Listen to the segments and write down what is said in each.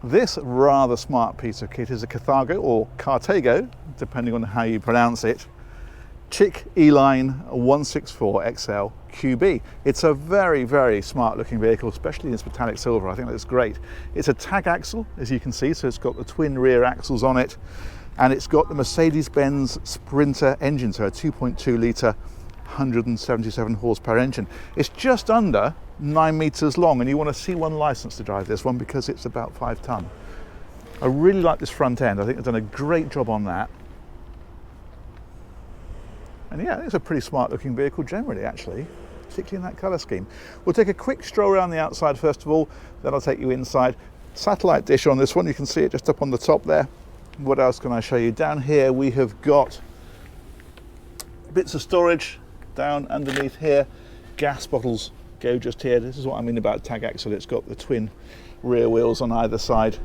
This rather smart piece of kit is a Carthago, or Carthago, depending on how you pronounce it, Chic E-Line 164 XL QB. It's a very, very smart looking vehicle, especially in this metallic silver. I think that's great. It's a tag axle, as you can see, so it's got the twin rear axles on it, and it's got the Mercedes Benz Sprinter engine, so a 2.2 litre 177 horsepower engine. It's just under 9 meters long, and you want a C1 license to drive this one because it's about 5 ton. I really like this front end. I think they've done a great job on that. And yeah, it's a pretty smart looking vehicle generally, actually, particularly in that colour scheme. We'll take a quick stroll around the outside first of all, then I'll take you inside. Satellite dish on this one, you can see it just up on the top there. What else can I show you? Down here we have got bits of storage down underneath here. Gas bottles go just here. This is what I mean about tag axle. It's got the twin rear wheels on either side.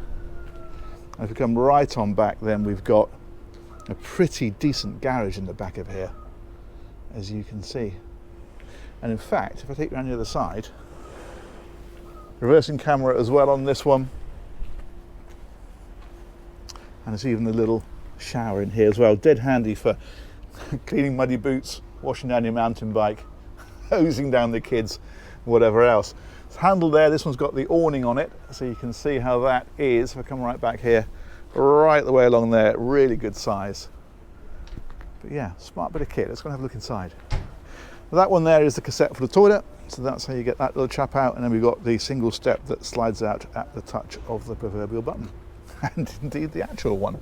And if we come right on back, then we've got a pretty decent garage in the back of here, as you can see. And in fact, if I take you around the other side, reversing camera as well on this one, and there's even a little shower in here as well. Dead handy for cleaning muddy boots, washing down your mountain bike, hosing down the kids, whatever else. It's handle there, this one's got the awning on it, so you can see how that is. If I come right back here, right the way along there, really good size. But yeah, smart bit of kit. Let's go and have a look inside. That one there is the cassette for the toilet, so that's how you get that little chap out, and then we've got the single step that slides out at the touch of the proverbial button, and indeed the actual one.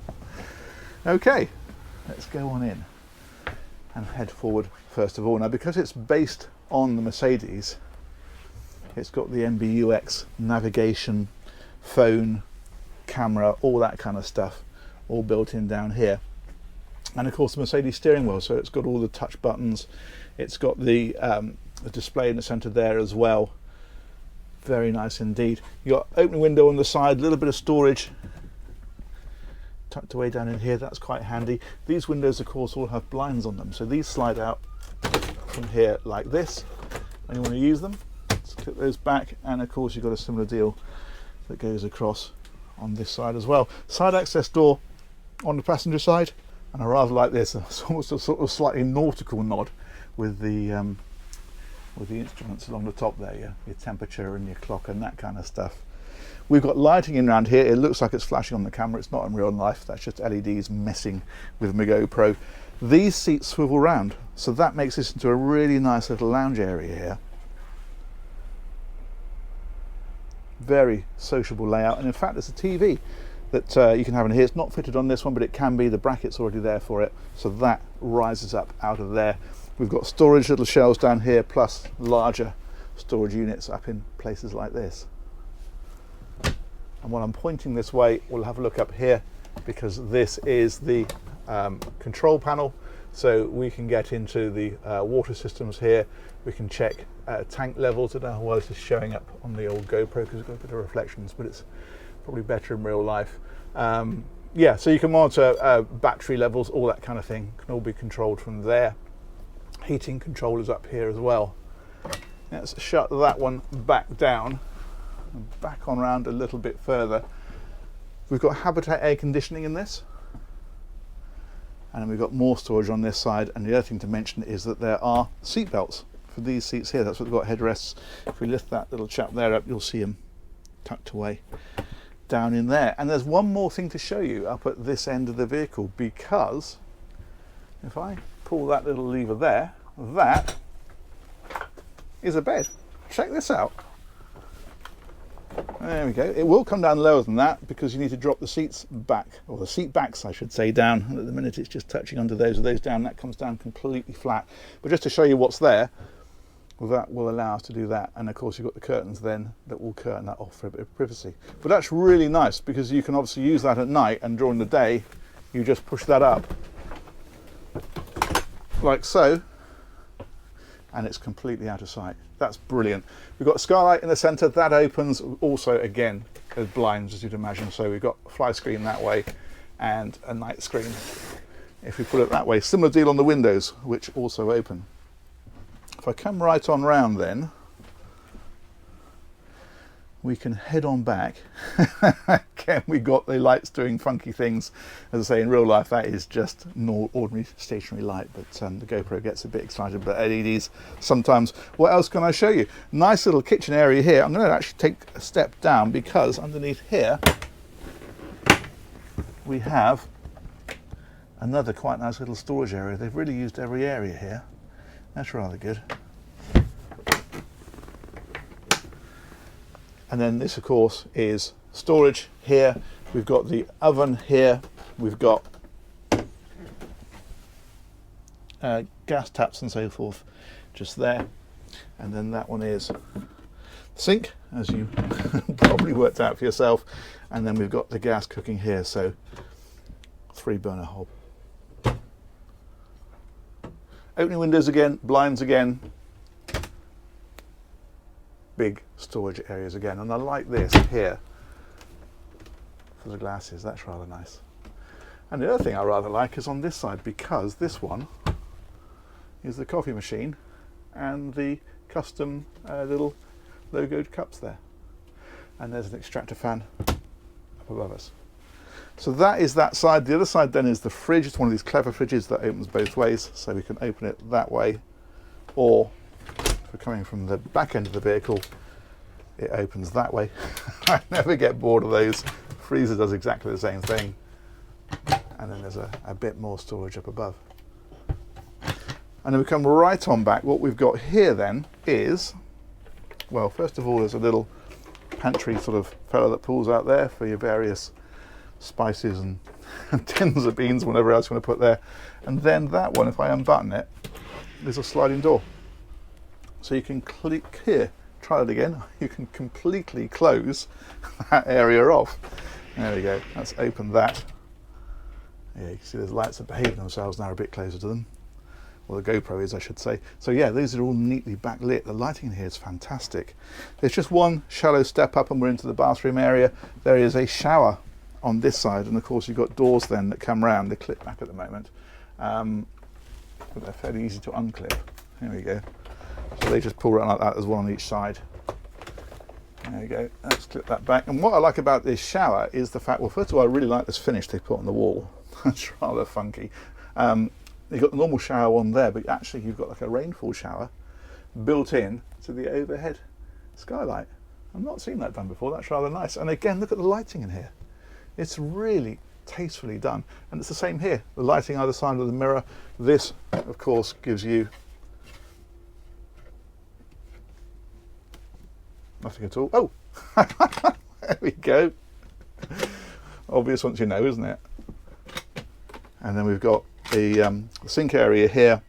Okay, let's go on in and head forward first of all. Now, because it's based on the Mercedes, it's got the MBUX navigation, phone, camera, all that kind of stuff, all built in down here. And of course the Mercedes steering wheel, so it's got all the touch buttons. It's got the display in the center there as well. Very nice indeed. You got open window on the side, a little bit of storage tucked away down in here. That's quite handy. These windows of course all have blinds on them, so these slide out from here like this, and you want to use them, just clip those back, and of course you've got a similar deal that goes across on this side as well. Side access door on the passenger side, and I rather like this. It's almost a sort of slightly nautical nod with the instruments along the top there, your temperature and your clock and that kind of stuff. We've got lighting in around here. It looks like it's flashing on the camera. It's not in real life. That's just LEDs messing with my GoPro. These seats swivel round, so that makes this into a really nice little lounge area here. Very sociable layout, and in fact there's a TV that you can have in here. It's not fitted on this one, but it can be. The bracket's already there for it, so that rises up out of there. We've got storage little shelves down here, plus larger storage units up in places like this. And while I'm pointing this way, we'll have a look up here, because this is the control panel, so we can get into the water systems here. We can check tank levels. I don't know how well this is showing up on the old GoPro because it's got a bit of reflections, but it's probably better in real life. Yeah, so you can monitor battery levels, all that kind of thing, can all be controlled from there. Heating controllers up here as well. Let's shut that one back down and back on round a little bit further. We've got Habitat air conditioning in this, and then we've got more storage on this side. And the other thing to mention is that there are seat belts for these seats here. That's what they've got, headrests. If we lift that little chap there up, you'll see them tucked away down in there. And there's one more thing to show you up at this end of the vehicle, because if I pull that little lever there, that is a bed. Check this out. There we go. It will come down lower than that because you need to drop the seats back, or the seat backs I should say, down. And at the minute it's just touching under those, or those down. That comes down completely flat. But just to show you what's there, well, that will allow us to do that. And of course you've got the curtains then that will curtain that off for a bit of privacy. But that's really nice because you can obviously use that at night, and during the day you just push that up like so, and it's completely out of sight. That's brilliant. We've got a skylight in the centre that opens also, again, as blinds, as you'd imagine. So we've got a fly screen that way and a night screen if we put it that way. Similar deal on the windows, which also open. If I come right on round then, we can head on back. Again, we got the lights doing funky things. As I say, in real life that is just an ordinary stationary light, but the GoPro gets a bit excited about LEDs sometimes. What else can I show you? Nice little kitchen area here. I'm going to actually take a step down because underneath here we have another quite nice little storage area. They've really used every area here. That's rather good. And then this, of course, is storage here. We've got the oven here. We've got gas taps and so forth just there. And then that one is the sink, as you probably worked out for yourself. And then we've got the gas cooking here, so 3-burner hob. Opening windows again, blinds again. Big storage areas again, and I like this here for the glasses. That's rather nice. And the other thing I rather like is on this side, because this one is the coffee machine and the custom little logoed cups there, and there's an extractor fan up above us. So that is that side. The other side then is the fridge. It's one of these clever fridges that opens both ways, so we can open it that way, or for coming from the back end of the vehicle, it opens that way. I never get bored of those. Freezer does exactly the same thing. And then there's a bit more storage up above. And then we come right on back. What we've got here then is, well, first of all, there's a little pantry sort of fella that pulls out there for your various spices and tins of beans, whatever else you want to put there. And then that one, if I unbutton it, there's a sliding door. So you can click here, try it again, you can completely close that area off. There we go, let's open that. Yeah, you can see those lights are behaving themselves now, a bit closer to them. Well, the GoPro is, I should say. So yeah, these are all neatly backlit. The lighting in here is fantastic. There's just one shallow step up and we're into the bathroom area. There is a shower on this side, and of course you've got doors then that come round. They clip back at the moment, but they're fairly easy to unclip. Here we go. So they just pull around like that. There's one on each side. There we go. Let's clip that back. And what I like about this shower is the fact, well, first of all, I really like this finish they put on the wall. That's rather funky. You've got the normal shower on there, but actually you've got like a rainfall shower built in to the overhead skylight. I've not seen that done before. That's rather nice. And again, look at the lighting in here. It's really tastefully done. And it's the same here. The lighting either side of the mirror. This, of course, gives you nothing at all. Oh, there we go. Obvious once you know, isn't it? And then we've got the sink area here.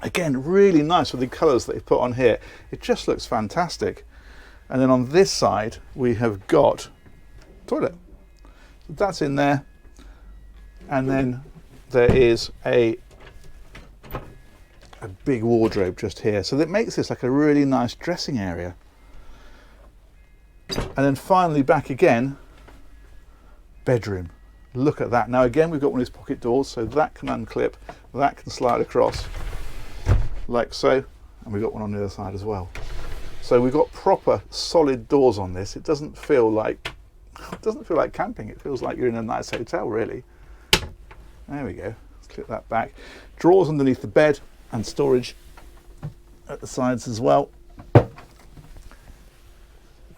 Again, really nice with the colours that they put on here. It just looks fantastic. And then on this side, we have got toilet. So that's in there. And then there is a big wardrobe just here. So that makes this like a really nice dressing area. And then finally back again, bedroom. Look at that. Now again, we've got one of these pocket doors, so that can unclip, that can slide across like so, and we've got one on the other side as well. So we've got proper solid doors on this. It doesn't feel like camping. It feels like you're in a nice hotel, really. There we go. Let's clip that back. Drawers underneath the bed and storage at the sides as well.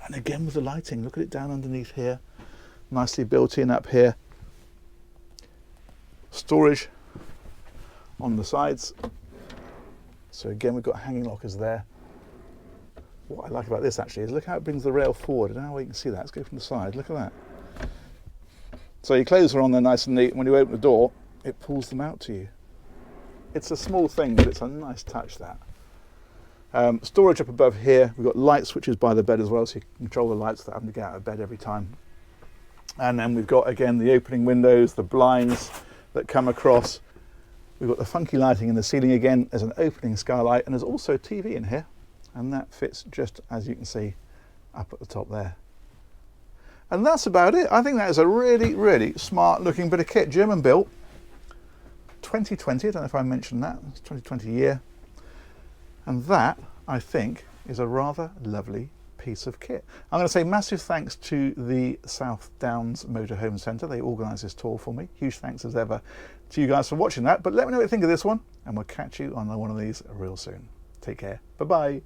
And again with the lighting, look at it down underneath here. Nicely built in up here. Storage on the sides. So again, we've got hanging lockers there. What I like about this actually is look how it brings the rail forward. I don't know how you can see that. Let's go from the side. Look at that. So your clothes are on there nice and neat, and when you open the door, it pulls them out to you. It's a small thing, but it's a nice touch, that. Storage up above here. We've got light switches by the bed as well, so you can control the lights without having to get out of bed every time. And then we've got, again, the opening windows, the blinds that come across. We've got the funky lighting in the ceiling again. There's an opening skylight, and there's also a TV in here. And that fits just, as you can see, up at the top there. And that's about it. I think that is a really, really smart looking bit of kit. German built, 2020, I don't know if I mentioned that, it's 2020 year. And that, I think, is a rather lovely piece of kit. I'm going to say massive thanks to the South Downs Motorhome Centre. They organised this tour for me. Huge thanks as ever to you guys for watching that. But let me know what you think of this one, and we'll catch you on one of these real soon. Take care. Bye-bye.